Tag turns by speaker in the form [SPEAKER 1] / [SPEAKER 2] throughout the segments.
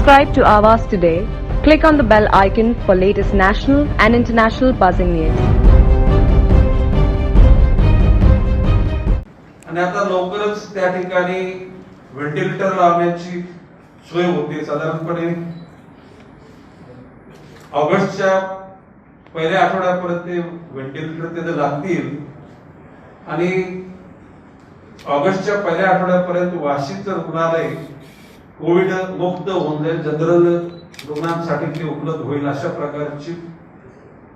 [SPEAKER 1] Subscribe to Avas today. Click on the bell icon for latest national and international buzzing news.
[SPEAKER 2] आणि आता लवकरच त्या ठिकाणी ventilator लावण्याची सोय होते. साधारणपणे ऑगस्टच्या पहिल्या आठवड्यापर्यंत व्हेंटिलेटर तिथे लागतील आणि ऑगस्टच्या पहिल्या आठवड्यापर्यंत वाशीचं रुग्णालय कोविड मुक्त होऊन जाईल, जनरल रुग्णांसाठी ते उपलब्ध होईल अशा प्रकारची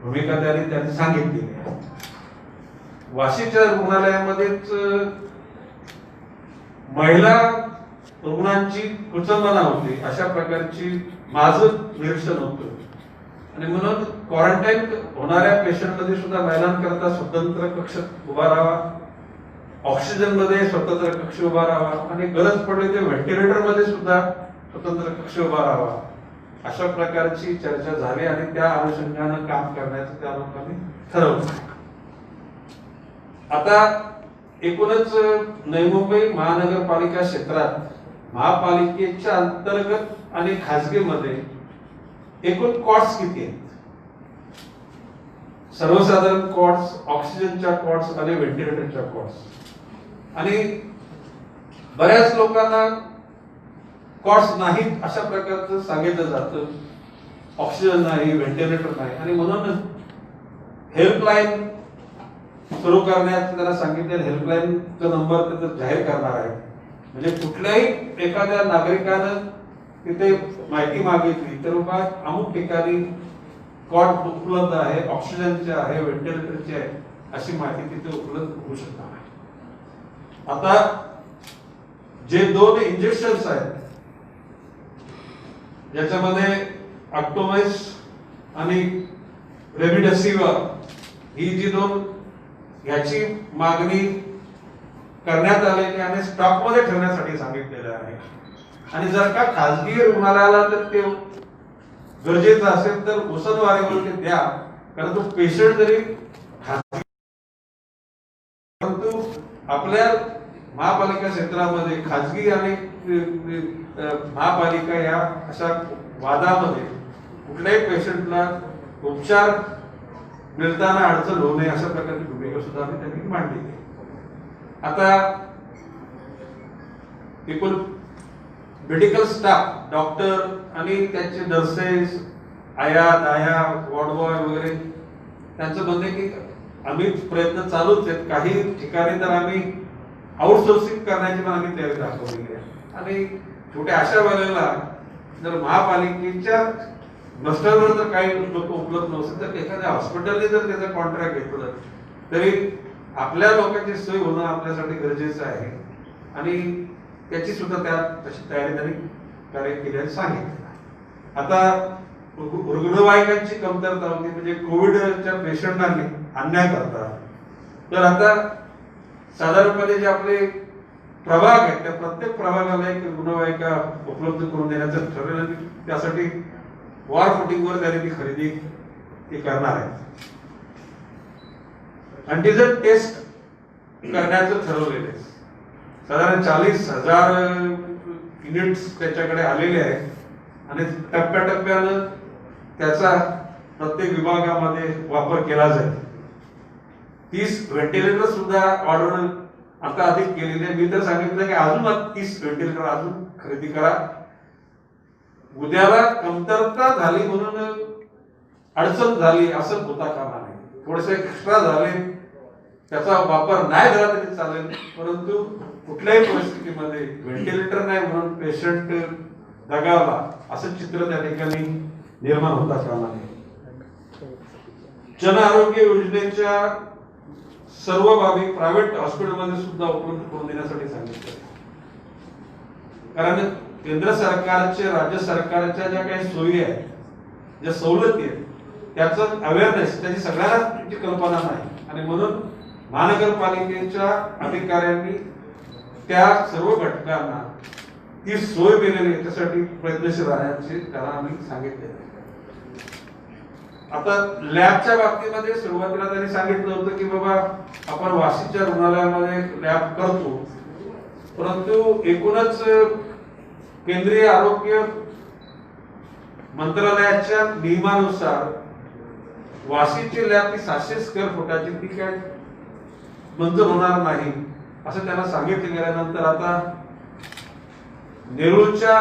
[SPEAKER 2] भूमिका त्यांनी सांगितली. वाशीच्या रुग्णालयामध्येच महिला रुग्णांची कुचंबना होती अशा प्रकारची माझं निरीक्षण होतं आणि म्हणून क्वारंटाईन होणाऱ्या पेशंट मध्ये सुद्धा महिलांकरता स्वतंत्र कक्ष उभा राहावा, ऑक्सिजन मध्ये स्वतंत्र कक्ष उभा राहावा आणि गरज पडली ते व्हेंटिलेटर मध्ये सुद्धा स्वतंत्र कक्ष उभा राहावा अशा प्रकारची चर्चा झाली आणि त्या अनुषंगाने काम करण्याचं त्या लोकांनी ठरवलं. आता एकूणच नवी मुंबई महानगरपालिका क्षेत्रात महापालिकेच्या अंतर्गत आणि खासगीमध्ये एकूण कॉट्स किती आहेत? सर्वसाधारण कॉट्स, ऑक्सिजनच्या कॉट्स आणि व्हेंटिलेटरच्या कॉट्स. आणि बऱ्याच लोकांना कॉट्स नाहीत अशा प्रकारचं सांगितलं जातं, ऑक्सिजन नाही, व्हेंटिलेटर नाही आणि म्हणून हेल्पलाईन सुरू करण्याचं त्यांना सांगितलं. हेल्पलाईनचा नंबर तिथे जाहीर करणार आहे. म्हणजे कुठल्याही एखाद्या नागरिकानं तिथे माहिती मागितली तर बाबा अमुक ठिकाणी कॉट उपलब्ध आहे, ऑक्सिजनचे आहे, व्हेंटिलेटरचे आहे अशी माहिती तिथे उपलब्ध होऊ शकणार आहे. आता जे 2 इंजेक्शन्स आहेत ज्याच्यामध्ये ऑक्टोमेस आणि रेमडेसिविर ही जी 2 याची मागणी करण्यात आलेली आणि स्टॉक मध्ये ठेवण्यासाठी सांगितलेलं आहे. आणि जर का खासगी रुग्णालयाला जर ते गरजेचं असेल तर उसनवारीवर ते द्या, कारण तो पेशंट जरी खासगी परंतु आपल्या महापालिका क्षेत्रामध्ये खासगी आणि महापालिका या अशा वादामध्ये कुठल्याही पेशंटला उपचार मिळताना अडचण होऊ नये अशा प्रकारची भूमिका सुद्धा आम्ही त्यांनी मांडली. आता एकूण मेडिकल स्टाफ, डॉक्टर आणि त्यांचे नर्सेस, आया, वॉर्ड बॉय वगैरे त्यांचं म्हणणं की आम्ही प्रयत्न चालूच आहेत. काही ठिकाणी तर आम्ही आउटसोर्सिंग करण्याची पण आम्ही तयारी दाखवलेली आहे. आणि छोट्या अशा वेळेला जर महापालिकेच्या नसल्यावर जर काही लोक उपलब्ध नसेल तर एखाद्या हॉस्पिटलने जर त्याचा कॉन्ट्रॅक्ट घेतलं तरी आपल्या लोकांची सोय होणं आपल्यासाठी गरजेचं आहे आणि त्याची सुद्धा तशी तयारी त्यांनी कार्य केल्याने सांगितलं. आता रुग्णवाहिकांची कमतरता होती, म्हणजे कोविडच्या पेशंटांनी आणण्याकरता. तर आता साधारणपणे जे आपले प्रभाग आहेत त्या प्रत्येक प्रभागाला एक रुग्णवाहिका उपलब्ध करून देण्याचं ठरवलं. त्यासाठी वॉर फुटिंगवर त्यांनी ती खरेदी करणार आहे. अँटीजन टेस्ट करण्याचं ठरवलेलं आहे. साधारण 40,000 युनिट्स त्याच्याकडे आलेले आहेत आणि टप्प्याटप्प्यानं त्याचा प्रत्येक विभागामध्ये वापर केला जाईल. 30 व्हेंटिलेटर सुद्धा ऑर्डर आता अधिक केलेले. मी तर सांगितलं की अजून 30 व्हेंटिलेटर अजून खरेदी करा. उद्याला कमतरता झाली म्हणून अडचण झाली असं होता कामा नये. थोडेसे एक्स्ट्रा झाले त्याचा वापर नाही झाला तरी चालेल, परंतु कुठल्याही परिस्थितीमध्ये व्हेंटिलेटर नाही म्हणून पेशंट दगावला असं चित्र त्या ठिकाणी निर्माण होता कामा नये. जन आरोग्य योजनेच्या सर्व बाबी प्रायव्हेट हॉस्पिटलमध्ये सुद्धा उपलब्ध करून देण्यासाठी सांगितलं. कारण केंद्र सरकारचे, राज्य सरकारच्या ज्या काही सोयी आहेत, ज्या सवलती आहेत त्याचं अवेअरनेस त्याची सगळ्यांना कल्पना नाही आणि म्हणून महानगरपालिकेच्या अधिकाऱ्यांनी त्या सर्व घटकांना ती सोय दिलेली याच्यासाठी प्रयत्नशील राहण्याचे त्याला आम्ही सांगितले. आता लॅबच्या बाबतीमध्ये सुरुवातीला त्यांनी सांगितलं होतं की बाबा आपण वाशीच्या रुग्णालयामध्ये लॅब करतो, परंतु एकूणच केंद्रीय आरोग्य मंत्रालयाच्या नियमानुसार वाशीची लॅब ती 700 स्क्वेअर फुटाची ती काय मंजूर होणार नाही असं त्यांना सांगितलं गेल्यानंतर आता नेरूळच्या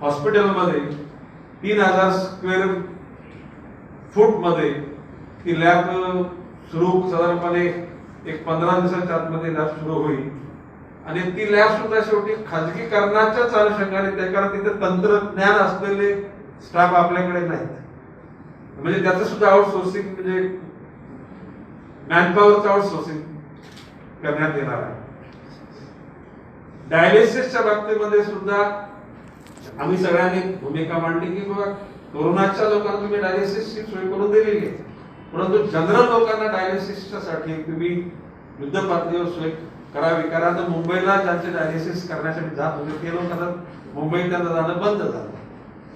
[SPEAKER 2] हॉस्पिटलमध्ये 3000 स्क्वेअर फूट मध्ये ती लॅब सुरू साधारणपणे एक 15 दिवसाच्या आतमध्ये लॅब सुरू होईल आणि ती लॅब सुद्धा शेवटी खाजगीकरणाच्याच अनुषंगाने त्या कारण तिथे तंत्रज्ञान असलेले स्टाफ आपल्याकडे नाहीत म्हणजे त्याचं सुद्धा आउटसोर्सिंग म्हणजे मॅनपॉवरचं आउटसोर्सिंग करण्यात येणार आहे. डायलिसिसच्या बाबतीमध्ये सुद्धा आम्ही सगळ्यांनी भूमिका मांडली की बाबा कोरोनाच्या लोकांना तुम्ही डायलिसिसची सोय करून दिलेली आहे परंतु जनरल लोकांना डायलिसिसच्या साठी तुम्ही युद्ध पातळीवर सोय करावी कारण आता मुंबईला ज्यांचे डायलिसिस करण्यासाठी जात होते ते लोक आता मुंबईत त्यांना जाणं बंद झालं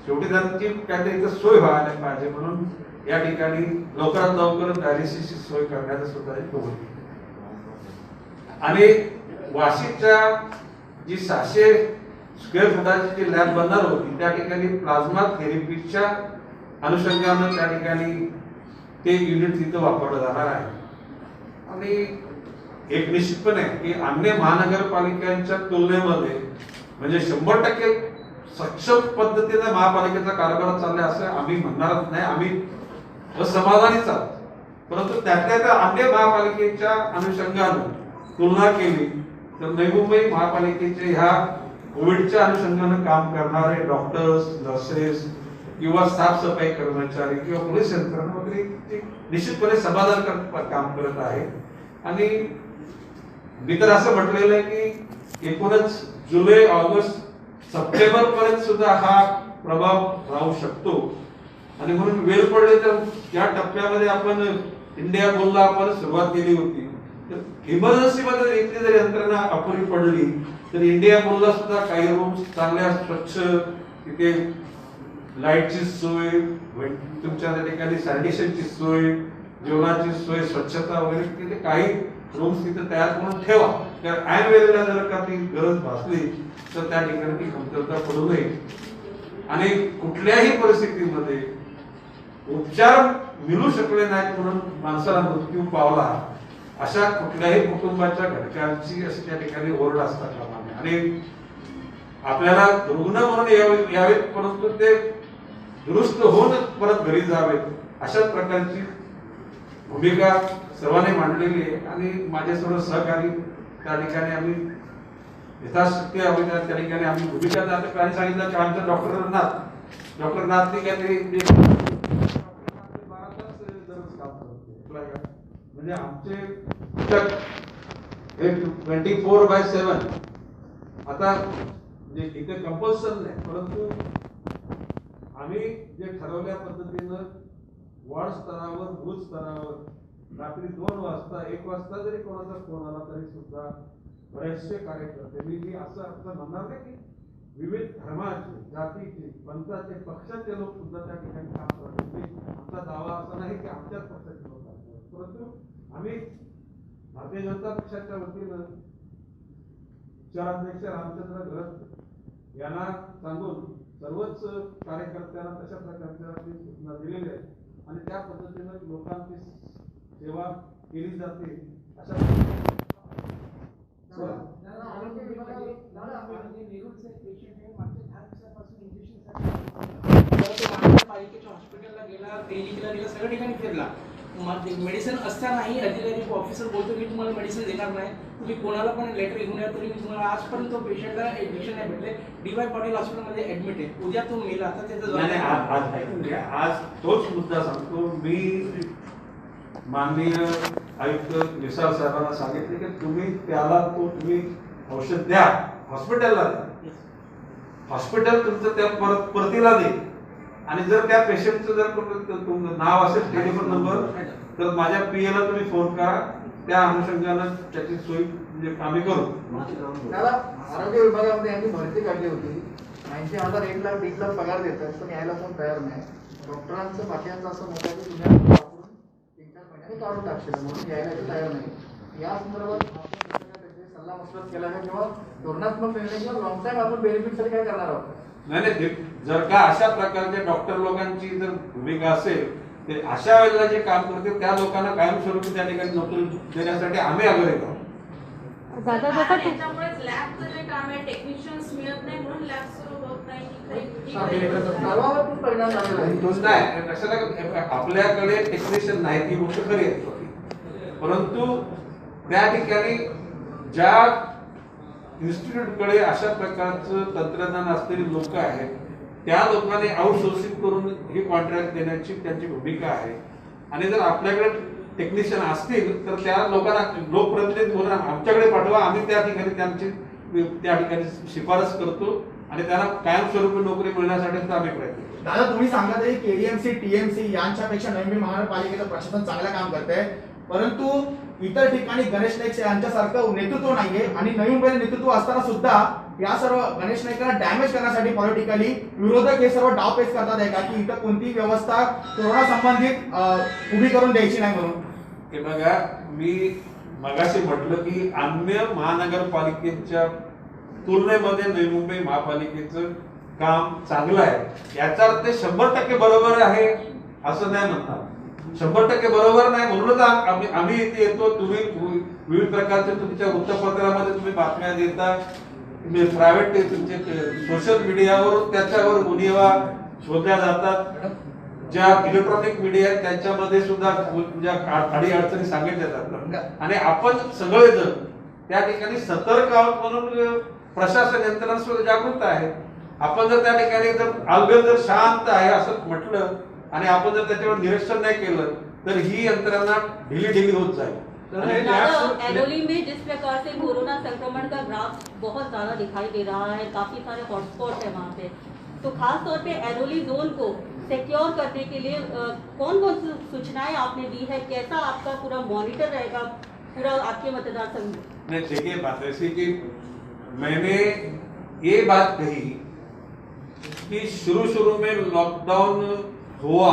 [SPEAKER 2] शेवटी त्यांची काहीतरी इथं सोय व्हायला पाहिजे म्हणून या ठिकाणी लवकरात लवकर डायलिसिसची सोय करण्याचं सुद्धा एक होईल. आणि वाशीच्या जी 600 स्क्वेअर फुटाची जी लॅब बनणार होती त्या ठिकाणी प्लाझ्मा थेरपीच्या अनुषंगानं त्या ठिकाणी ते युनिट तिथं वापरलं जाणार आहे. आणि एक निश्चितपणे की अन्य महानगरपालिकांच्या तुलनेमध्ये म्हणजे 100% सक्षम पद्धतीने महापालिकेचा कारभार चाललाय असं आम्ही म्हणणारच नाही आम्ही असमाधानीच आहोत परंतु त्यातल्या त्या अन्य महापालिकेच्या अनुषंगानं तुलना केली तर नवी मुंबई महापालिकेचे ह्या कोविडच्या अनुषंगानं काम करणारे डॉक्टर्स नर्सेस किंवा साफसफाई कर्मचारी किंवा पोलीस यंत्रणा वगैरे निश्चितपणे समाधानकारक काम करत आहे. आणि मी तर असं म्हटलेलं आहे की एकूणच जुलै ऑगस्ट सप्टेंबर पर्यंत सुद्धा हा प्रभाव राहू शकतो आणि म्हणून वेळ पडले तर या टप्प्यामध्ये आपण इंडिया बुलला आपण सुरुवात केली होती तर इमर्जन्सी मध्ये इथली जर यंत्रणा अपुरी पडली तर इंडिया बुलला सुद्धा काही रूम्स चांगल्या स्वच्छ तिथे लाईटची सोय तुमच्या त्या ठिकाणी सॅनिटेशनची सोय जेवणाची सोय स्वच्छता वगैरे तिथे काही रूम्स तिथे तयार करून ठेवा तर ऐन वेळेला जर का ती गरज भासली तर त्या ठिकाणी ती कमतरता पडू नये. आणि कुठल्याही परिस्थितीमध्ये उपचार मिळू शकले नाहीत म्हणून माणसाला मृत्यू पावला अशा कुठल्याही कुटुंबाच्या घटकांची अशी त्या ठिकाणी ओरड असता कामा नये. आणि आपल्याला रुग्ण म्हणून यावेत परंतु ते दुरुस्त होऊन परत घरी जावेत अशा प्रकारची भूमिका सर्वांनी मांडलेली आहे. आणि माझे सर्व सहकारी त्या ठिकाणी आम्ही यथाशक्ती आम्ही त्या ठिकाणी आम्ही भूमिका सांगितलं की आमच्या डॉक्टर नाथनी काहीतरी म्हणजे आमचे 24/7 आता इथे कंपल्सन नाही परंतु आम्ही जे ठरवल्या पद्धतीनं वॉर्ड स्तरावर बूथ स्तरावर रात्री 2 वाजता 1 वाजता जरी कोणाचा फोन आला तरी सुद्धा बरेचसे कार्यकर्ते मी असं म्हणणार नाही की विविध धर्माचे जातीचे पंथाचे पक्षाचे लोक सुद्धा त्या ठिकाणी काम करतात. आमचा दावा असा नाही की आमच्याच पक्षाचे लोक आहेत परंतु आम्ही भारतीय जनता पक्षाच्या वतीनं शहराध्यक्ष रामचंद्र घरत यांना सांगून सर्वच कार्यकर्त्यांना तशा प्रकारच्या सूचना दिलेल्या आहेत आणि त्या पद्धतीनं लोकांची सेवा केली जाते अशा
[SPEAKER 3] आरोग्य विभागाने नेरूळचे पेशंट आहे मागच्या 10 दिवसांपासून इंजेक्शन पालिकेच्या हॉस्पिटलला गेला क्लिनिकला गेला सगळ्या ठिकाणी फिरला मेडिसिन असतानाही अधिकारी ऑफिसर बोलतो मी तुम्हाला मेडिसिन देणार नाही तुम्ही कोणाला पण लेटर घेऊन या तरी मी तुम्हाला आजपर्यंत तो पेशंटला इंजेक्शन नाही भेटले DY पाटील हॉस्पिटलमध्ये ऍडमिट आहे उद्या तो मेला आता त्याचा
[SPEAKER 2] आज तोच मुद्दा सांगतो मी माननीय आयुक्त निसार साहेबांना सांगितले की तुम्ही त्याला तुम्ही औषध द्या हॉस्पिटलला द्या हॉस्पिटल तुमचं त्या परतीला दे आणि जर त्या पेशंटचं जर नाव असेल टेलिफोन नंबर तर माझ्या PA ला तुम्ही फोन करा त्या अनुषंगानं त्याची सोय म्हणजे आम्ही करू.
[SPEAKER 4] त्याला आरोग्य विभागामध्ये यांनी भरती काढली होती 80,000 1 लाख 1 लाख पगार देतात पण यायला कोण तयार नाही. डॉक्टरांचं बाकीचं असं मत आहे की तुम्ही वापरून 3-4 महिन्याने काढून टाकशील म्हणून यायला तयार नाही. या संदर्भात सल्ला मसलत केला आहे किंवा धोरणात्मक निर्णय किंवा लॉंग टाइम आपण बेनिफिटसाठी काय करणार आहोत
[SPEAKER 2] नाही, जर का अशा प्रकारच्या डॉक्टर लोकांची जर भूमिका असेल ते अशा वेळेला जे काम करते त्या लोकांना कायमस्वरूपी त्या ठिकाणी नोकरी देण्यासाठी आम्ही आग्रही आहोत.
[SPEAKER 5] दादा
[SPEAKER 6] त्याच्यामुळेच लॅबचं जे काम आहे टेक्निशियन्स मिळत नाही म्हणून लॅब सुरू होत नाही
[SPEAKER 4] सर्वांवरती परिणाम झालेला आहे.
[SPEAKER 2] नाही कशाला आपल्याकडे टेक्निशियन नाही ती गोष्ट खरी आहे, परंतु त्या ठिकाणी ज्या इन्स्टिट्यूटकडे अशा प्रकारचं तंत्रज्ञान असलेली लोक आहेत त्या लोकांनी आउटसोर्सिंग करून हे कॉन्ट्रॅक्ट देण्याची त्यांची भूमिका आहे. आणि जर आपल्याकडे टेक्निशियन असतील तर त्या लोकांना लोकप्रतिनिधी म्हणून आमच्याकडे पाठवा, आम्ही त्या ठिकाणी त्या ठिकाणी शिफारस करतो आणि त्यांना कायमस्वरूपी नोकरी मिळण्यासाठी आम्ही प्रयत्न करतो.
[SPEAKER 7] दादा तुम्ही सांगत आहे केडीएमसी टीएमसी यांच्यापेक्षा नवी महानगरपालिकेचं प्रशासन चांगलं काम करतंय, परंतु इतर ठिकाणी गणेश नाईक यांच्यासारखं नेतृत्व नाहीये आणि नवी मुंबईला नेतृत्व असताना सुद्धा या सर्व गणेश नाईकांना डॅमेज करण्यासाठी पॉलिटिकली विरोधक हे सर्व डावपेच करतात आहे का की इथं कोणती व्यवस्था कोरोना संबंधित उभी करून द्यायची नाही म्हणून?
[SPEAKER 2] हे बघा, मी मगाशी म्हटलं की अन्य महानगरपालिकेच्या तुलनेमध्ये नवी मुंबई महापालिकेचं काम चांगलं आहे. याचा अर्थ 100% बरोबर आहे असं नाही म्हणतात. 100% बरोबर नाही म्हणूनच आम्ही इथे येतो. तुम्ही विविध प्रकारच्या तुमच्या वृत्तपत्रामध्ये तुम्ही बातम्या देता, प्रायव्हेट तुमचे सोशल मीडियावर त्याच्यावर उणिवा शोधल्या जातात. ज्या इलेक्ट्रॉनिक मीडिया आहेत त्याच्यामध्ये सुद्धा ज्या अडी अडचणी सांगितल्या जातात आणि आपण सगळेजण त्या ठिकाणी सतर्क आहोत म्हणून प्रशासन यंत्रणा सुद्धा जागृत आहे. आपण जर त्या ठिकाणी जर अलगद जर शांत आहे असं म्हटलं आणि आपण जर त्याच्यावर निरीक्षण नहीं केलं तर ही यंत्रणा ढिली होत जाए.
[SPEAKER 5] एरोली में जिस प्रकार से कोरोना संक्रमण का ग्राफ बहुत ज्यादा दिखाई दे रहा है, काफी सारे हॉटस्पॉट है वहाँ पे, तो खास तौर पे एरोली जोन को सिक्योर करने के लिए कौन कौन सी सूचनाएं आपने दी है, कैसा आपका पूरा मॉनिटर रहेगा पूरा आपके मतदार संघ?
[SPEAKER 2] नहीं, देखिए बात ऐसी कि मैंने ये बात कही कि शुरू में लॉकडाउन हुआ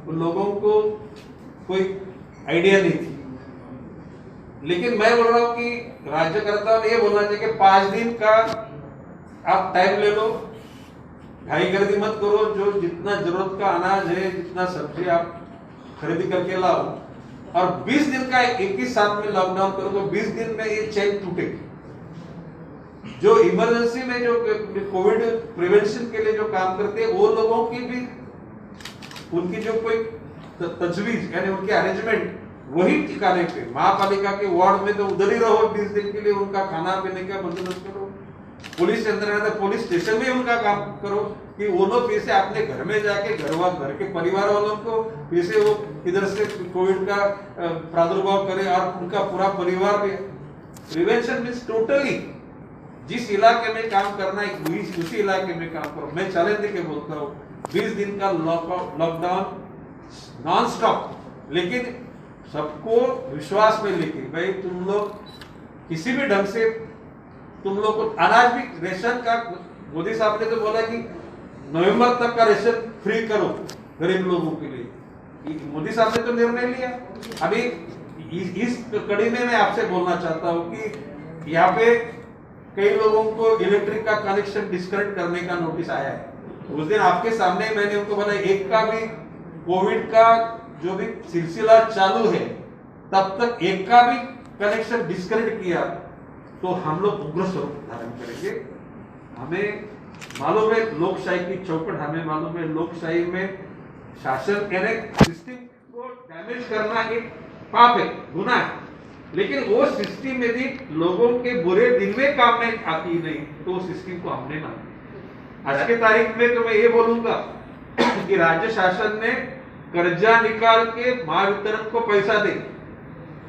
[SPEAKER 2] तो लोगों को कोई आइडिया नहीं थी, लेकिन मैं बोल रहा हूं कि राज्यकर्ताओं ने ये बोलना चाहिए कि 5 दिन का आप टाइम ले लो, ढाई गर्दी मत करो, जो जितना जरूरत का अनाज है जितना सब्जी आप खरीदी करके लाओ, और 20 दिन का एक ही साथ में लॉकडाउन करो तो 20 दिन में ये चेन टूटेगी. जो इमरजेंसी में जो कोविड प्रिवेंशन के लिए जो काम करते हैं वो लोगों की भी उनकी जो कोई तजवीज यानी उनकी अरेंजमेंट वही ठिकाने पे महापालिका के वार्ड में तो उधर ही रहो 20 दिन के लिए, उनका खाना पीने का बंदोबस्त करो. पुलिस यंत्रणा तो पुलिस स्टेशन में उनका काम करो कि वो लोग फिर से अपने घर में जाके घर के परिवार वालों को फिर से वो इधर से कोविड का प्रादुर्भाव करे और उनका पूरा परिवार भी. प्रिवेंशन मीन्स टोटली जिस इलाके में काम करना है उसी इलाके में काम करो. मैं चैलेंज देके बोलता हूँ 20 दिन का लॉकडाउन नॉन स्टॉप, लेकिन सबको विश्वास में लेके भाई तुम लोग किसी भी ढंग से तुम लोग को अनाज भी रेशन का मोदी साहब ने तो बोला कि नवंबर तक का रेशन फ्री करो गरीब लोगों के लिए. मोदी साहब ने तो निर्णय लिया. अभी इस कड़ी में मैं आपसे बोलना चाहता हूं कि यहाँ पे कई लोगों को इलेक्ट्रिक का कनेक्शन डिस्कनेक्ट करने का नोटिस आया है. उस दिन आपके सामने मैंने उनको बोला एक का भी कोविड का जो भी सिलसिला चालू है तब तक एक का भी कनेक्शन डिस्कनेक्ट किया तो हम लोग उग्र स्वरूप धारण करेंगे. हमें मालूम है लोकशाही की चौकट, हमें मालूम है लोकशाही में शासन यानी सिस्टम को डैमेज करना एक पाप है, गुनाह है, लेकिन वो सिस्टम में भी लोगों के बुरे दिन में काम में आती नहीं तो सिस्टम को हमने माना. आज की तारीख में तो मैं ये बोलूंगा कि राज्य शासन ने कर्जा निकाल के महावितरण को पैसा दे.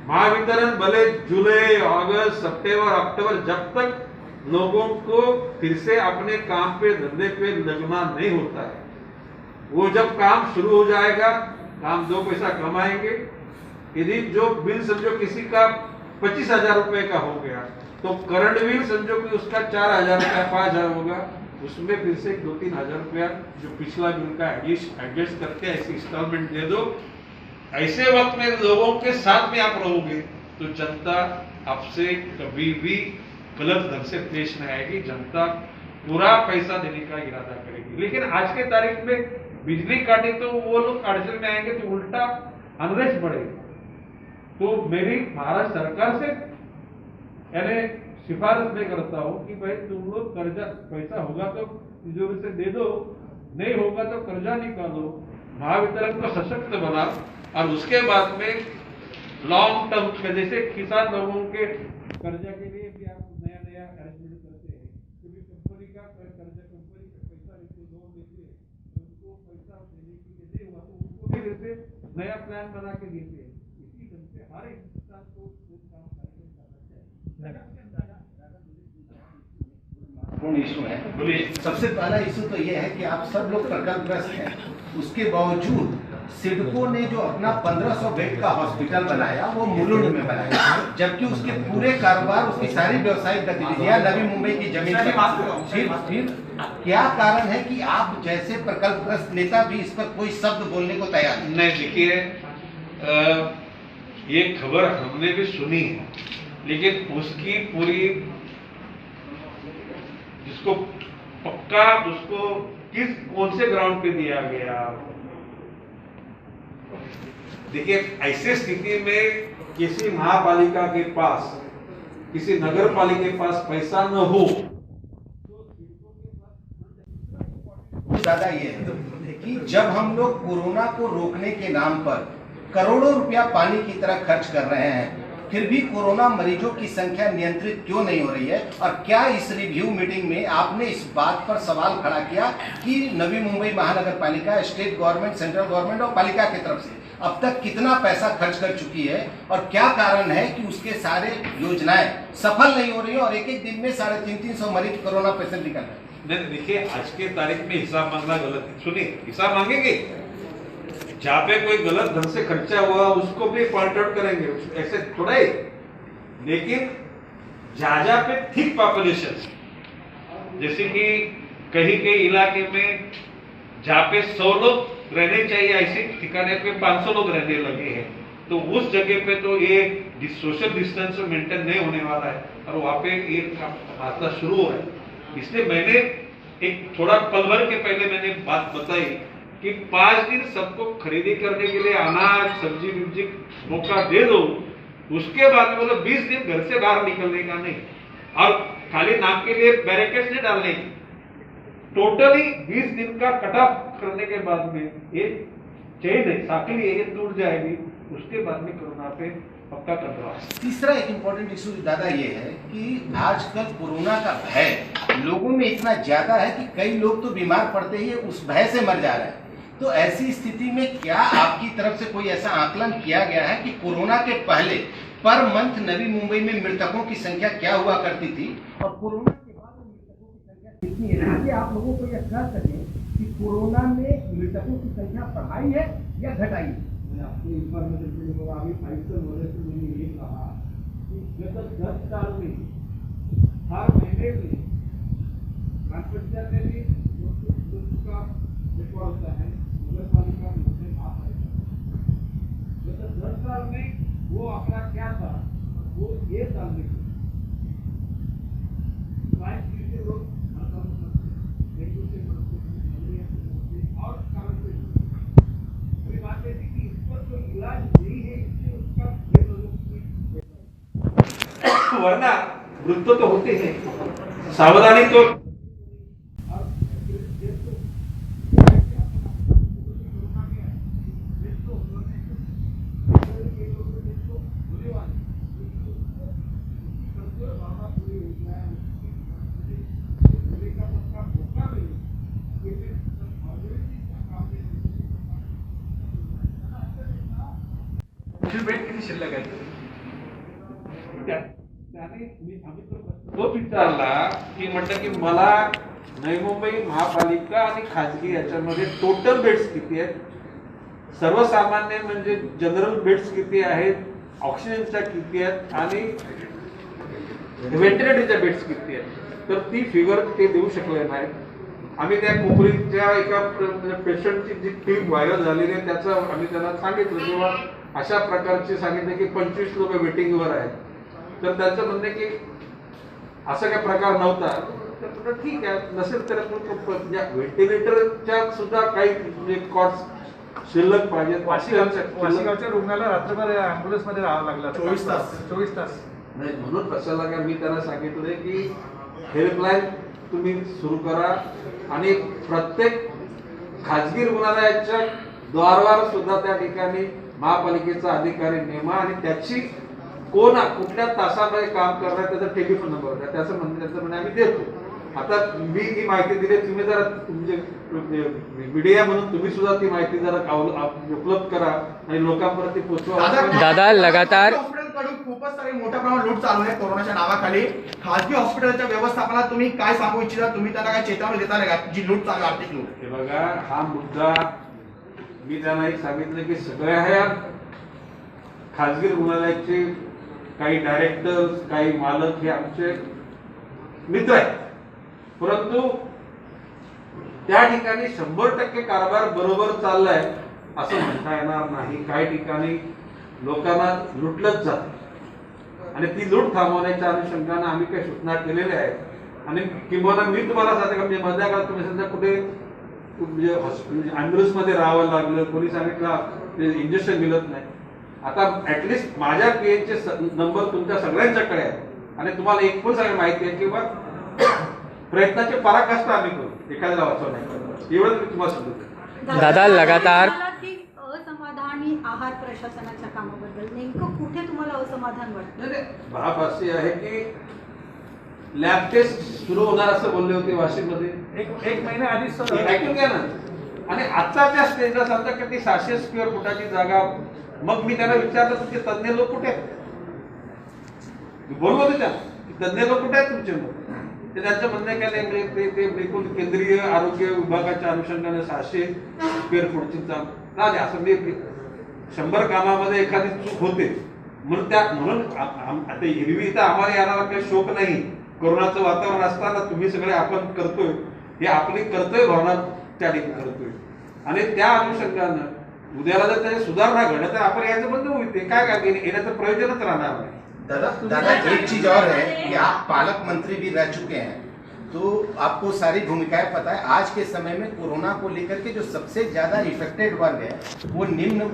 [SPEAKER 2] महावितरण भले जुलाई अगस्त सितंबर अक्टूबर जब तक लोगों को फिर से अपने काम पे धंधे पे लगना नहीं होता है, वो जब काम शुरू हो जाएगा काम 2 पैसा कमाएंगे. यदि जो बिल समझो किसी का 25,000 रुपए का हो गया तो करंट बिल समझो कि उसका 4,000 रुपया 5,000 होगा, उसमें फिर से 2-3 हजार रुपया जो पिछला बिल का एडजस्ट करके ऐसी इंस्टॉलमेंट दे दो. ऐसे वक्त में लोगों के साथ में आप रहोगे तो जनता आपसे कभी भी गलत ढंग से पेश नहीं आएगी. जनता पूरा पैसा देने का इरादा करेगी। लेकिन आज के तारीख में बिजली काटी तो वो लोग अड़चन में आएंगे तो उल्टा अनरेस्ट बढ़ेगी। तो मेरी महाराष्ट्र सरकार से यानी सिफारिश में करता हूं कि भाई तुम लोग कर्जा पैसा होगा तो तिजोरी से दे दो, नहीं होगा तो कर्जा निकालो, महावितरण को सशक्त बना और उसके बाद में लॉन्ग टर्म के जैसे किसान लोगों के कर्जा के लिए भी आप नया नया अरेंजमेंट करते हैं। क्योंकि कंपनी का कर्जा कंपनी का पैसा लेते लोन लेते हैं, उनको पैसा देने के लिए नहीं हुआ तो उनको भी देते नया प्लान बना के देते हैं। इसी ढंग से हर एक किसान को काम करना चाहिए।
[SPEAKER 8] इशू है। सबसे पहला इशू तो ये है कि आप सब लोग प्रकल्पग्रस्त हैं, उसके बावजूद सिडको ने जो अपना 1500 बेड का हॉस्पिटल बनाया वो मुलुंड में बनाया, जबकि उसके पूरे कारोबार उसकी सारी व्यवसायिक गतिविधियां नवी मुंबई की जमीन पर। फिर क्या कारण है कि आप जैसे प्रकल्पग्रस्त नेता भी इस पर कोई शब्द बोलने को तैयार
[SPEAKER 2] नहीं? देखिए, ये खबर हमने भी सुनी है, लेकिन उसकी पूरी जिसको पक्का उसको कौन से ग्राउंड पे दिया गया। देखिए, ऐसे स्थिति में किसी महापालिका के पास, किसी नगर पालिका के पास पैसा न हो
[SPEAKER 8] ज्यादा ये है कि जब हम लोग कोरोना को रोकने के नाम पर करोड़ों रुपया पानी की तरह खर्च कर रहे हैं, फिर भी कोरोना मरीजों की संख्या नियंत्रित क्यों नहीं हो रही है? और क्या इस रिव्यू मीटिंग में आपने इस बात पर सवाल खड़ा किया कि नवी मुंबई महानगर पालिका, स्टेट गवर्नमेंट, सेंट्रल गवर्नमेंट और पालिका की तरफ से अब तक कितना पैसा खर्च कर चुकी है और क्या कारण है कि उसके सारे योजनाएं सफल नहीं हो रही है और एक एक दिन में 350-300 मरीज कोरोना पेशेंट निकल रहे हैं?
[SPEAKER 2] नहीं, देखिए, आज के तारीख में हिसाब मांगना गलत है। सुनिए, हिसाब मांगेंगे, जहाँ पे कोई गलत ढंग से खर्चा हुआ उसको भी पॉइंट आउट करेंगे, ऐसे थोड़ा ही। लेकिन जहाँ पे थिक पॉपुलेशन, जैसे कि कहीं के इलाके में जहाँ पे 100 लोग रहने चाहिए, ऐसे ठिकाने पे 500 लोग रहने लगे हैं, तो उस जगह पे तो ये सोशल डिस्टेंस मेंटेन नहीं होने वाला है और वहाँ पे ये हादसा शुरू हो रहा है। इसलिए मैंने एक थोड़ा पल भर के पहले मैंने बात बताई कि 5 दिन सबको खरीदी करने के लिए अनाज, सब्जी विब्जी मौका दे दो, उसके बाद मतलब 20 दिन घर से बाहर निकलने का नहीं और खाली नाम के लिए बैरिकेड्स नहीं डालने की, टोटली 20 दिन का कट ऑफ करने के बाद में ये चेन है, साकिल ये टूट जाएगी, उसके बाद में कोरोना पे पक्का कंट्रोल।
[SPEAKER 8] तीसरा एक इम्पोर्टेंट इशू दादा ये है कि आजकल कोरोना का भय लोगों में इतना ज्यादा है कि कई लोग तो बीमार पड़ते ही उस भय से मर जा रहे हैं। तो ऐसी स्थिति में क्या आपकी तरफ से कोई ऐसा आकलन किया गया है कि कोरोना के पहले पर मंथ नवी मुंबई में मृतकों की संख्या क्या हुआ करती थी और कोरोना के बाद मृतकों की संख्या कितनी है, ताकि आप लोगों को यह कह सकें कि कोरोना में मृतकों की संख्या बढ़ाई है या घटाई है?
[SPEAKER 2] आपको इंफॉर्मेशन के लिए अभी 500 बोले तो मैंने ये कहा कि गत 10 साल में हर महीने में ट्रांसपोर्टर में भी का रिकॉर्ड होता है, नगर पालिका में आप गत 10 साल में वो आंकड़ा क्या था, वो ये साल में लोग डेंगू से मरते, मलेरिया से मरते और कारण से बात है कि इस पर कोई इलाज नहीं है, इससे उसका वरना मृत्यु तो होते हैं, सावधानी तो बेड किती शिल्लक आहे त्याने तो विचारला की म्हटलं की मला नवी मुंबई महापालिका आणि खाजगी याच्यामध्ये टोटल बेड्स किती आहेत, सर्वसामान्य म्हणजे जनरल बेड्स किती आहेत, ऑक्सिजनच्या किती आहेत आणि व्हेंटिलेटरच्या बेड्स किती आहेत, तर ती फिगर ते देऊ शकले नाहीत। आम्ही त्या कोपरीच्या एका पेशंटची जी क्लिप व्हायरल झालेली आहे त्याचं आम्ही त्यांना सांगितलं, जेव्हा अशा प्रकारचे सांगितले की 25 लोक वेटिंगवर आहेत, तर त्यांचं म्हणणं की असं काय प्रकार नव्हता, तर म्हटलं ठीक आहे, नसेल तर व्हेंटिलेटरच्या सुद्धा काही म्हणजे कॉट्स शिल्लक पाहिजेत.
[SPEAKER 9] वाशिगावच्या रुग्णाला रात्रभर अँब्युलन्स मध्ये राहावं लागलं 24 तास.
[SPEAKER 2] नाही, म्हणून कशाला काय मी त्यांना सांगितलंय की हेल्पलाईन तुम्ही सुरू करा आणि प्रत्येक खाजगी रुग्णालयाच्या द्वारवार सुद्धा त्या ठिकाणी महापालिकेचा अधिकारी नेमा आणि त्याची कुठल्या तासामध्ये काम करणार त्याचा टेलिफोन नंबर द्या. त्याचं म्हणणं आम्ही देतो. आता मी ही माहिती दिली, तुम्ही जरा तुमचे मीडिया म्हणून तुम्ही सुद्धा ती माहिती जरा उपलब्ध करा आणि लोकांपर्यंत ती पोहोचवा.
[SPEAKER 10] दादा लगातार
[SPEAKER 7] हॉस्पिटलकडून खूपच सारी मोठ्या प्रमाणात लूट चालू आहे कोरोनाच्या नावाखाली. खासगी हॉस्पिटलच्या व्यवस्थापनात तुम्ही काय सांगू इच्छिता? तुम्ही त्यांना काय चेतावणी देता का जी लूट चालू आर्थिक लूट?
[SPEAKER 2] हे बघा, हा मुद्दा मी त्यांना एक सांगितलं की सगळ्या ह्या खाजगी रुग्णालयाचे काही डायरेक्टर्स, काही मालक हे आमचे मित्र आहेत, परंतु त्या ठिकाणी 100% कारभार बरोबर चाललाय असं म्हणता येणार नाही. काही ठिकाणी लोकांना लुटलंच जात आणि ती लूट थांबवण्याच्या अनुषंगाने आम्ही काही सूचना केलेल्या आहेत. आणि किंवा मी तुम्हाला सांगते का, म्हणजे मधल्या काळात तुम्ही सध्या कुठे म्हणजे अँब्युलन्स मध्ये राहावं लागलं, कोणी सांगितलं इंजेक्शन मिळत नाही. आता ऍटलिस्ट माझ्या पीएनचे नंबर तुमच्या सगळ्यांच्याकडे आहे आणि तुम्हाला एक पण सगळी माहिती आहे किंवा प्रयत्नाचे पराकाष्ठा आम्ही करू एखाद्याला वाचवण्याचं. एवढं मी तुम्हाला सांगतो.
[SPEAKER 10] दादा लगातार
[SPEAKER 11] असमाधानी आहार प्रशासनाच्या कामाबद्दल नेमकं कुठे तुम्हाला असमाधान वाटतं?
[SPEAKER 2] बाब अशी आहे की लॅब टेस्ट सुरू होणार असं बोलले होते वाशिममध्ये
[SPEAKER 9] एक महिना आधीच
[SPEAKER 2] ऐकून घ्या ना. आणि आत्ताच्या स्टेजला सांगता की ती 600 स्क्वेअर फुटाची जागा. मग मी त्यांना विचारलं तुमचे तज्ञ लोक कुठे आहेत? बोललो होते त्यांना, तज्ञ लोक कुठे आहेत तुमचे? मग ते त्यांचं म्हणणं काय नाही, ते एकूण केंद्रीय आरोग्य विभागाच्या अनुषंगाने 600 स्क्वेअर फुटची नाही असं मी 100 कामामध्ये एखादी चूक होते म्हणून आता एरवी तर आम्हाला याला काही शोक नाही. कोरोनाचं वातावरण असताना तुम्ही सगळे आपण करतोय, हे आपली कर्तव्य भावना त्या ठिकाणी करतोय आणि त्या अनुषंगानं उद्याला जर त्याची सुधारणा घडलं तर आपण याचं बंद होईल. ते काय येण्याचं प्रयोजनच राहणार नाही.
[SPEAKER 8] दादा एक चीज और है कि आप पालक मंत्री भी रह चुके हैं, तो आपको सारी भूमिकाएं पता है. आज के समय में कोरोना को लेकर के जो सबसे ज्यादा इफेक्टेड वर्ग है वो निम्न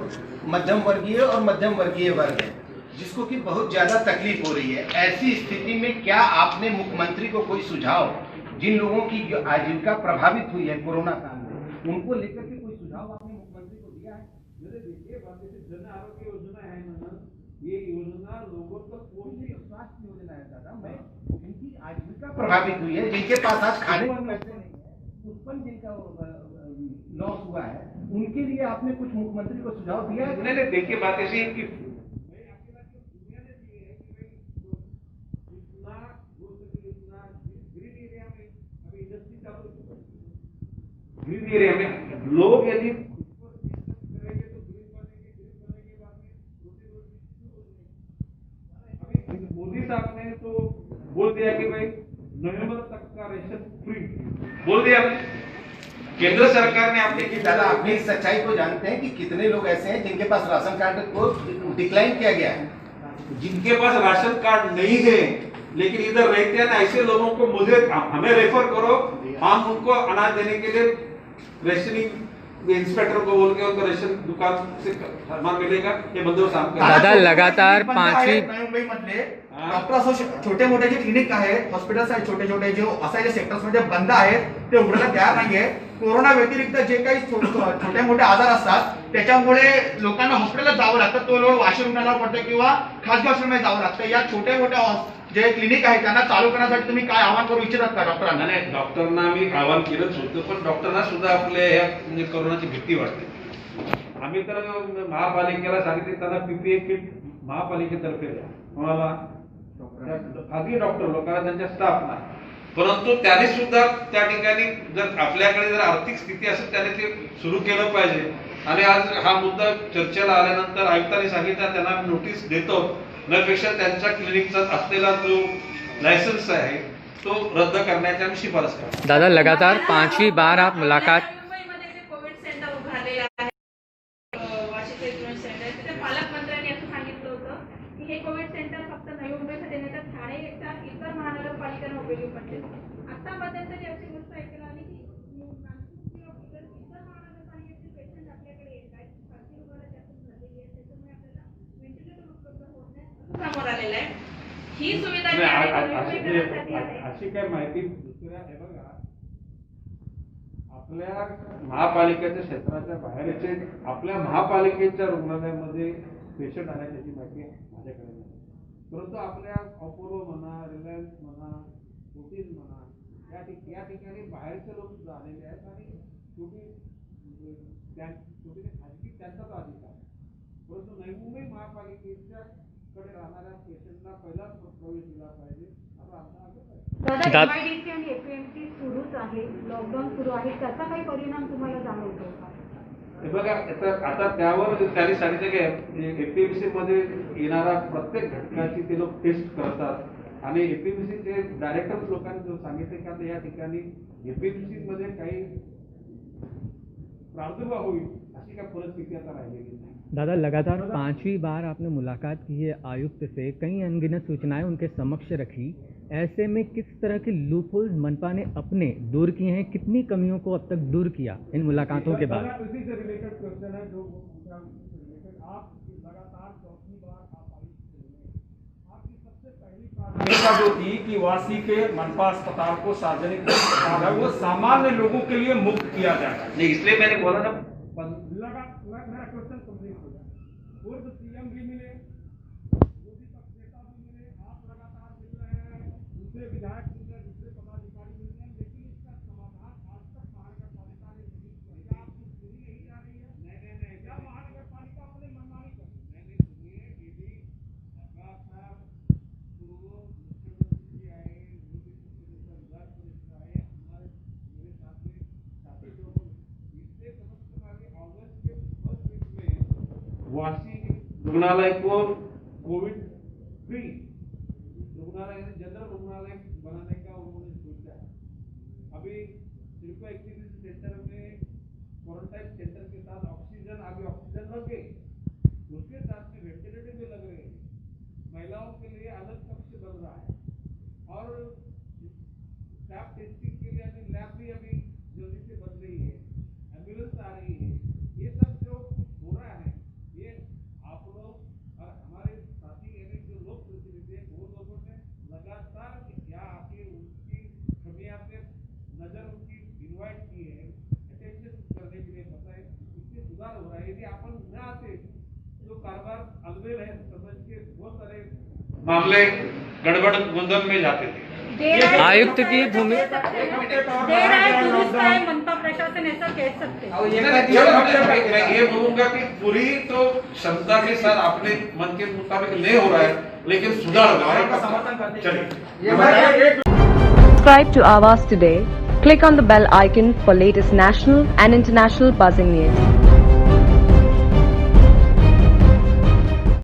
[SPEAKER 8] मध्यम वर्गीय और मध्यम वर्गीय वर्ग है, जिसको कि बहुत ज्यादा तकलीफ हो रही है. ऐसी स्थिति में क्या आपने मुख्यमंत्री को कोई सुझाव, जिन लोगों की आजीविका प्रभावित हुई है कोरोना काल में, उनको लेकर के कोई सुझाव आपने मुख्यमंत्री को दिया है?
[SPEAKER 2] जन आरोग्य योजना है ना, ये योजना लोगों तक पहुंचने
[SPEAKER 8] स्वास्थ्य योजना है दादा. मैं जिनकी आजीविका प्रभावित हुई है, जिनके पास आज खाने वाले पैसे नहीं है, उत्पन्न जिनका लॉस हुआ है, उनके लिए आपने कुछ मुख्यमंत्री को सुझाव दिया है?
[SPEAKER 2] नहीं, देखिए बात ऐसी है कि ग्रीन एरिया में लोग यदि मोदी साहब ने तो बोल दिया कि भाई नवंबर तक का रेशन फ्री बोल दिया. केंद्र सरकार ने आपने की
[SPEAKER 8] दादा अपनी सच्चाई को जानते हैं कि कितने लोग ऐसे हैं जिनके पास राशन कार्ड को डिक्लाइन किया गया है?
[SPEAKER 2] जिनके पास राशन कार्ड नहीं है लेकिन इधर रहते हैं ना, ऐसे लोगों को हमें रेफर करो, हम उनको अनाज देने के लिए रेशनिंग इंस्पेक्टर को बोल के उनको रेशन दुकान से सामान मिलेगा, ये बंदोबस्त हम करेंगे.
[SPEAKER 10] दादा लगातार पाचवी
[SPEAKER 7] मुंबई मधले डॉक्टर असो छोटे मोठे जे क्लिनिक आहेत, हॉस्पिटल्स आहेत, छोटे छोटे जे असायचे सेक्टर्स मध्ये बंद आहेत ते उघडायला तयार नाहीये. कोरोना व्यतिरिक्त जे काही छोटे मोठे आजार असतात त्याच्यामुळे लोकांना हॉस्पिटलला जावं लागतं. तो लोड वाशी रुग्णालयावर पडतो किंवा खासगी हॉस्पिटलमध्ये जावं लागतं. या छोट्या मोठ्या जे क्लिनिक आहे त्यांना चालू करण्यासाठी तुम्ही काय आवाहन करू इच्छितात का डॉक्टरांना?
[SPEAKER 2] नाही, डॉक्टरांना मी आवाहन केलंच होतं, पण डॉक्टरांना सुद्धा आपल्या ह्या म्हणजे कोरोनाची भीती वाटते. आम्ही तर महापालिकेला सांगितले त्यांना पीपीए किट महापालिकेतर्फे द्या, कोणाला खाजगी डॉक्टर लोकांना त्यांच्या स्टाफना. परंतु त्याने सुद्धा त्या ठिकाणी जर आपल्याकडे जर आर्थिक स्थिती असेल त्याने ते सुरू केलं पाहिजे. आणि आज हा मुद्दा चर्चेला आल्यानंतर आयुक्तांनी सांगितलं त्यांना नोटीस देतो, त्यापेक्षा त्यांच्या क्लिनिकचा असलेला जो लायसन्स आहे तो रद्द करण्याची आम्ही शिफारस करतो.
[SPEAKER 10] दादा लगातार 5वीं बार आप मुलाकात.
[SPEAKER 6] मुंबईमध्ये जे कोविड सेंटर उभारलेलं आहे, वाशीचे कोविड सेंटर, तिथे पालकमंत्र्यांनी असं सांगितलं होतं की हे कोविड सेंटर फक्त नवी मुंबईसाठी नाही तर ठाणे इतर महानगरपालिकांना उपयोगी पडते. आता ही सुविधा जी
[SPEAKER 2] नाही,
[SPEAKER 6] आहे
[SPEAKER 2] आ-
[SPEAKER 6] ती
[SPEAKER 2] आ-
[SPEAKER 6] उपयोगासाठी आहे.
[SPEAKER 2] अशी काय माहिती दुसऱ्या हे बघा आपल्या महापालिकेच्या क्षेत्राच्या बाहेरचे आपल्या महापालिकेच्या रुग्णालयामध्ये पेशंट आले त्याची माहिती माझ्याकडे नाही. परंतु आपल्या अपूर्व म्हणा, रिलायन्स म्हणा, फोर्टिस म्हणा या ठिकाणी बाहेरचे लोक सुद्धा आलेले आहेत आणि शेवटी खाजगी त्यांचाच अधिकार आहे. परंतु नवी मुंबई महापालिकेच्या कडे राहणाऱ्या पेशंटला पहिलाच प्रवेश दिला पाहिजे असं आमचा आग्रह आहे.
[SPEAKER 11] दादा MIDC आणि APMC सुरूच आहे, लॉकडाऊन सुरू आहे, त्याचा काही परिणाम तुम्हाला जाणवतो का?
[SPEAKER 2] हे बघा आता त्यावर त्यांनी सांगितलं की एपीएमसी मध्ये येणारा प्रत्येक घटकाची ते लोक टेस्ट करतात आणि एपीएमसीचे डायरेक्टर लोकांनी जो सांगितलं की आता या ठिकाणी एपीएमसी मध्ये काही प्रादुर्भाव होईल अशी काय परिस्थिती आता राहिलेली नाही.
[SPEAKER 10] दादा लगातार 5वीं बार आपने मुलाकात की है आयुक्त से, कई अनगिनत सूचनाएं उनके समक्ष रखी, ऐसे में किस तरह के लूपहोल्स मनपा ने अपने दूर किए हैं, कितनी कमियों को अब तक दूर किया इन मुलाकातों के बाद?
[SPEAKER 2] इसी से रिलेटेड क्वेश्चन है जो रिलेटेड आप लगातार 4वीं बार आप आपकी सबसे पहली
[SPEAKER 9] प्राथमिकता जो थी कि वासी के मनपा अस्पताल को सार्वजनिक अस्पताल है वो सामान्य लोगों के लिए मुक्त किया जाए।
[SPEAKER 2] नहीं, इसलिए मैंने बोला ना मेरा क्वेश्चन कंप्लीट हो जाए। पूर्व सीएम भी मिले, मोदी पक्ष नेता भी मिले, आप लगातार मिल रहे हैं, दूसरे विधायक मिल रहे हैं, दूसरे पदाधिकारी मिल रहे हैं, लेकिन इसका समाधान आज तक महानगर पालिका ने नहीं किया। क्या आपकी पूरी यही जा रही है? नहीं, क्या महानगर पालिका अपने मनमानी कर रही है? नहीं, सुनिए, ये भी लगातार पूर्व मुख्यमंत्री जी आए, मोदी विधान परिषद आए, मेरे साथ में साथी लोग इससे समझ में अगस्त के फर्स्ट वीक में वासी रुग्णालय को कोविड फ्री रुग्णालय जनरल रुग्णालय बनाने का उन्होंने सोचा है। अभी सिर्फ एक्टिविटी सेंटर में क्वारंटाइन सेंटर के साथ ऑक्सीजन लग गए, उसके साथ में वेंटिलेटर भी लग रहे हैं, महिलाओं के लिए अलग कक्ष बन रहा है और स्टैफ टेस्टिंग के लिए अभी लैब भी अभी जल्दी से बन रही है, एम्बुलेंस आ रही है। ये सब जो हो रहा है ये आप लोग और हमारे साथी यानी जो लोक प्रतिनिधि हैं वो लोगों ने लगातार यहाँ आके उनकी कमियां पे नजर उनकी इन्वाइट की है, अटेंशन करने के लिए बताए, इससे सुधार हो रहा है। यदि अपन न आते तो कारोबार अलबेल है समझ के बहुत सारे मामले गड़बड़ गुंदन में जाते थे।
[SPEAKER 10] आयुक्त की भूमिका
[SPEAKER 11] देर आए दुरुस्त आए, मनपा प्रशासन ऐसा कह सकते हैं।
[SPEAKER 2] मैं ये बोलूंगा कि पूरी तो क्षमता के साथ अपने मन के मुताबिक नहीं हो रहा है, लेकिन सुधार हो रहा है। चलिए
[SPEAKER 1] Subscribe to Awaaz today. Click on the bell icon for latest national and international buzzing news.